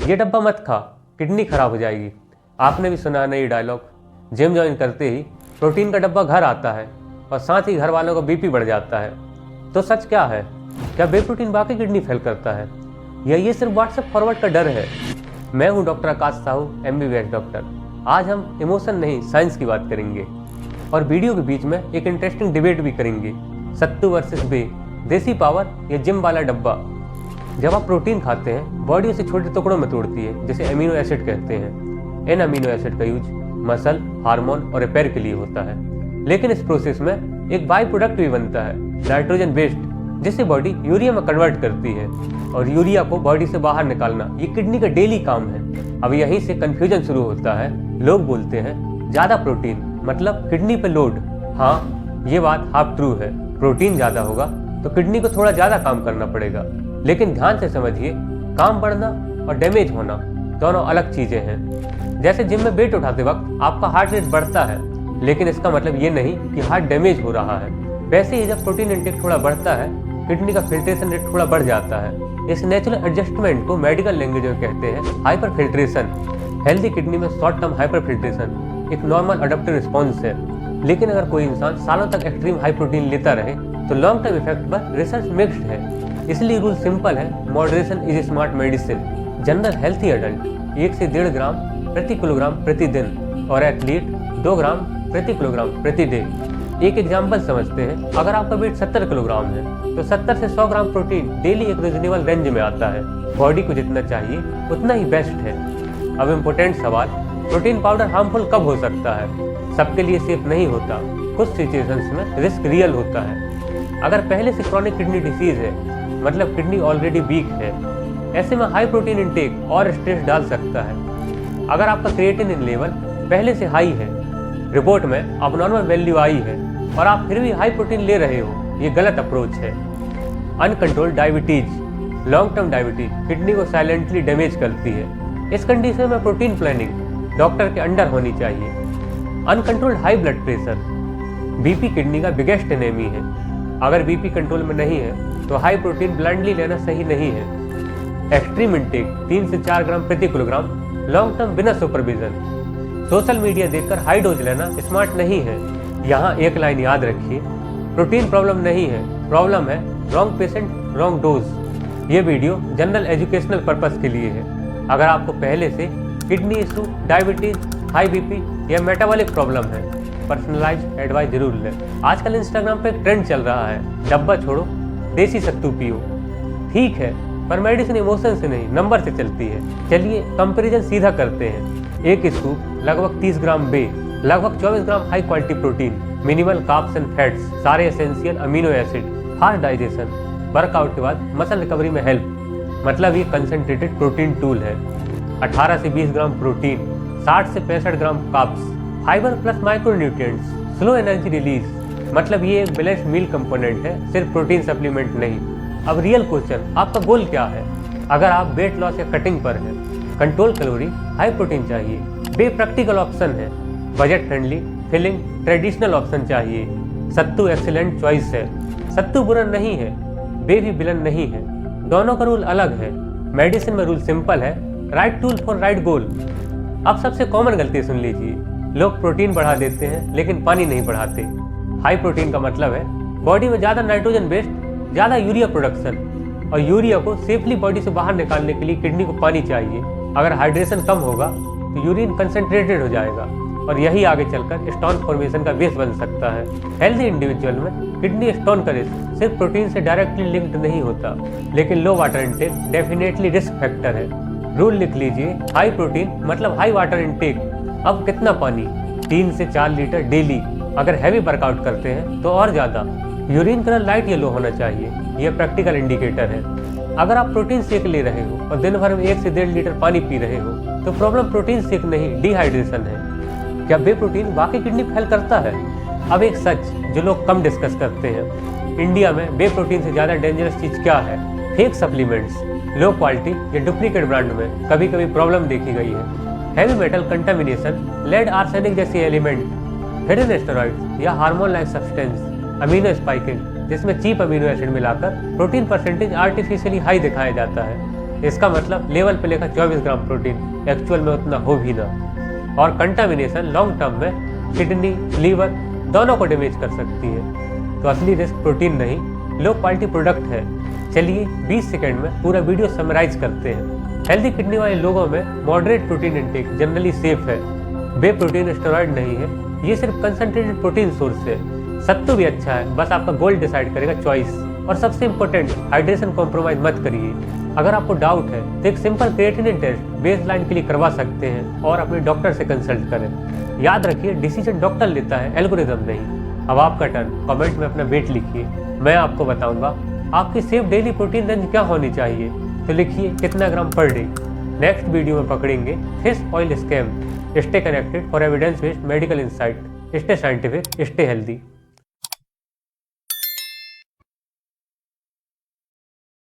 ये डब्बा मत खा, किडनी खराब हो जाएगी। आपने भी सुना है ये डायलॉग। जिम ज्वाइन करते ही प्रोटीन का डब्बा घर आता है और साथ ही घर वालों का बीपी बढ़ जाता है। तो सच क्या है? क्या बे प्रोटीन वाकई किडनी फेल करता है या ये सिर्फ व्हाट्सएप फॉरवर्ड का डर है? मैं हूं डॉक्टर आकाश साहू, MBBS डॉक्टर। आज हम इमोशन नहीं साइंस की बात करेंगे और वीडियो के बीच में एक इंटरेस्टिंग डिबेट भी करेंगे। सत्तू वर्सेस बे, देसी पावर या जिम वाला डब्बा। जब आप प्रोटीन खाते हैं, बॉडी उसे छोटे टुकड़ों में तोड़ती है, जिसे अमीनो एसिड कहते हैं। इन अमीनो एसिड का यूज मसल, हार्मोन और रिपेयर के लिए होता है। लेकिन इस प्रोसेस में एक बाई प्रोडक्ट भी बनता है, नाइट्रोजन बेस्ड, जिसे बॉडी यूरिया में कन्वर्ट करती है। और यूरिया को बॉडी से बाहर निकालना ये किडनी का डेली काम है। अब यहीं से कंफ्यूजन शुरू होता है। लोग बोलते हैं ज़्यादा प्रोटीन मतलब किडनी पे लोड। हाँ, ये बात हाफ ट्रू है। प्रोटीन ज़्यादा होगा तो किडनी को थोड़ा ज़्यादा काम करना पड़ेगा। लेकिन ध्यान से समझिए, काम बढ़ना और डैमेज होना दोनों अलग चीज़ें हैं। जैसे जिम में वेट उठाते वक्त आपका हार्ट रेट बढ़ता है, लेकिन इसका मतलब ये नहीं कि हार्ट डैमेज हो रहा है। वैसे ही जब प्रोटीन इंटेक थोड़ा बढ़ता है, किडनी का फिल्ट्रेशन रेट थोड़ा बढ़ जाता है। इस नेचुरल एडजस्टमेंट को मेडिकल लैंग्वेज में कहते हैं हाइपर फिल्ट्रेशन। हेल्दी किडनी में शॉर्ट टर्म हाइपर फिल्ट्रेशन एक नॉर्मल अडॉप्टिव रिस्पॉन्स है। लेकिन अगर कोई इंसान सालों तक एक्सट्रीम हाई प्रोटीन लेता रहे तो लॉन्ग टर्म इफेक्ट पर रिसर्च मिक्स्ड है। इसलिए रूल सिंपल है, moderation is smart medicine. General healthy adult 1 से 1.5 ग्राम प्रति किलोग्राम प्रतिदिन और एथलीट 2 ग्राम प्रति किलोग्राम प्रति डे। एक एग्जाम्पल समझते हैं, अगर आपका वेट 70 किलोग्राम है तो 70 से 100 ग्राम प्रोटीन डेली एक रीजनेबल रेंज में आता है। बॉडी को जितना चाहिए उतना ही बेस्ट है। अब इम्पोर्टेंट सवाल, प्रोटीन पाउडर हार्मफुल कब हो सकता है? सबके लिए सेफ नहीं होता। कुछ सिचुएशंस में रिस्क रियल होता है। अगर पहले से क्रॉनिक किडनी डिसीज है, मतलब किडनी ऑलरेडी वीक है, ऐसे में हाई प्रोटीन इंटेक और स्ट्रेस डाल सकता है। अगर आपका क्रिएटिनिन लेवल पहले से हाई है, रिपोर्ट में अबनॉर्मल वैल्यू आई है और आप फिर भी हाई प्रोटीन ले रहे हो, ये गलत अप्रोच है। Uncontrolled diabetes, long term diabetes kidney को साइलेंटली डैमेज करती है। इस कंडीशन में प्रोटीन प्लानिंग डॉक्टर के अंडर होनी चाहिए। Uncontrolled high blood pressure, BP kidney का बिगेस्ट एनेमी है। अगर बीपी कंट्रोल में नहीं है तो हाई प्रोटीन ब्लाइंडली लेना सही नहीं है। एक्सट्रीम इंटेक 3 से 4 ग्राम प्रति किलोग्राम लॉन्ग टर्म बिना सुपरविजन। सोशल मीडिया देखकर हाई डोज लेना स्मार्ट नहीं है। यहाँ एक लाइन याद रखिए, प्रोटीन प्रॉब्लम नहीं है, प्रॉब्लम है रॉन्ग पेशेंट रॉन्ग डोज। ये वीडियो जनरल एजुकेशनल पर्पस के लिए है। अगर आपको पहले से kidney issue, diabetes, high BP या मेटाबॉलिक प्रॉब्लम है, पर्सनलाइज्ड एडवाइस जरूर लें। आजकल इंस्टाग्राम पे एक ट्रेंड चल रहा है, डब्बा छोड़ो देसी सत्तू पियो। ठीक है, पर मेडिसिन इमोशन से नहीं नंबर से चलती है। चलिए कंपैरिजन सीधा करते हैं। एक स्कूप लगभग 30 ग्राम बे, लगभग 24 gram high quality protein, minimal carbs and fats, सारे essential amino acid, fast digestion, workout के बाद मसल रिकवरी में हेल्प। मतलब ये कंसंट्रेटेड प्रोटीन टूल है। 18 से 20 ग्राम प्रोटीन, 60 से 65 ग्राम carbs, fibre plus micronutrients, slow energy release. मतलब ये एक बैलेंस्ड मील कंपोनेंट है, सिर्फ प्रोटीन सप्लीमेंट नहीं। अब रियल क्वेश्चन, आपका गोल क्या है? अगर आप वेट लॉस या कटिंग पर हैं, कंट्रोल कैलोरी, हाई प्रोटीन चाहिए, बे प्रैक्टिकल ऑप्शन है। Budget friendly, filling, traditional option चाहिए, सत्तू एक्सीलेंट चॉइस है। सत्तू बुरा नहीं है, बे भी विलन नहीं है। दोनों का रूल अलग है। मेडिसिन में रूल सिंपल है, right tool for right goal. अब सबसे कॉमन गलती सुन लीजिए, लोग प्रोटीन बढ़ा देते हैं लेकिन पानी नहीं बढ़ाते। हाई प्रोटीन का मतलब है बॉडी में ज़्यादा नाइट्रोजन बेस्ड, ज़्यादा यूरिया प्रोडक्शन, और यूरिया को सेफली बॉडी से बाहर निकालने के लिए किडनी को पानी चाहिए। अगर हाइड्रेशन कम होगा तो यूरिन कंसंट्रेटेड हो जाएगा और यही आगे चलकर स्टोन फॉर्मेशन का बेस बन सकता है। हेल्दी इंडिविजुअल में किडनी स्टोन का रिस्क सिर्फ प्रोटीन से डायरेक्टली लिंक्ड नहीं होता, लेकिन low water intake definitely risk factor है। रूल लिख लीजिए, हाई प्रोटीन मतलब हाई वाटर इंटेक। अब कितना पानी? 3 से 4 लीटर डेली। अगर हैवी वर्कआउट करते हैं तो और ज़्यादा। यूरिन कलर लाइट येलो होना चाहिए, यह प्रैक्टिकल इंडिकेटर है। अगर आप प्रोटीन शेक ले रहे हो और दिन भर में 1 से 1.5 लीटर पानी पी रहे हो तो प्रॉब्लम प्रोटीन शेक नहीं, डिहाइड्रेशन है। क्या बे प्रोटीन वाकई किडनी फेल करता है? अब एक सच जो लोग कम डिस्कस करते हैं, इंडिया में बे प्रोटीन से ज़्यादा डेंजरस चीज़ क्या है? फेक सप्लीमेंट्स, लो क्वालिटी या डुप्लीकेट ब्रांड में कभी कभी प्रॉब्लम देखी गई है। Heavy metal contamination, lead, arsenic जैसी एलिमेंट, हिडन स्टेरॉइड्स या hormone like substance, amino spiking जिसमें चीप अमीनो एसिड मिलाकर प्रोटीन परसेंटेज आर्टिफिशियली हाई दिखाया जाता है। इसका मतलब लेवल पे लेकर 24 ग्राम प्रोटीन, एक्चुअल में उतना हो भी ना। और कंटामिनेशन लॉन्ग टर्म में किडनी, लीवर दोनों को डैमेज कर सकती है। तो असली रिस्क प्रोटीन नहीं, लो क्वालिटी प्रोडक्ट है। चलिए 20 सेकंड में पूरा वीडियो समराइज करते हैं। हेल्दी किडनी वाले लोगों में moderate protein intake generally safe है। बे प्रोटीन स्टेरॉइड नहीं है, ये सिर्फ कंसंट्रेटेड प्रोटीन सोर्स है। सत्तू भी अच्छा है, बस आपका गोल डिसाइड करेगा चॉइस। और सबसे इंपॉर्टेंट, हाइड्रेशन कॉम्प्रोमाइज मत करिए। अगर आपको डाउट है तो एक सिंपल क्रिएटिनिन टेस्ट बेसलाइन के लिए करवा सकते हैं और अपने डॉक्टर से कंसल्ट करें। याद रखिए, डिसीजन डॉक्टर लेता है, एल्गोरिदम नहीं। अब आपका टर्न, कमेंट में अपना वेट लिखिए, मैं आपको बताऊंगा आपकी सेफ डेली प्रोटीन रेंज क्या होनी चाहिए। तो लिखिए कितना ग्राम पर डे। नेक्स्ट वीडियो में पकड़ेंगे fish oil scam. Stay connected for evidence based medical insight. Stay scientific, stay healthy.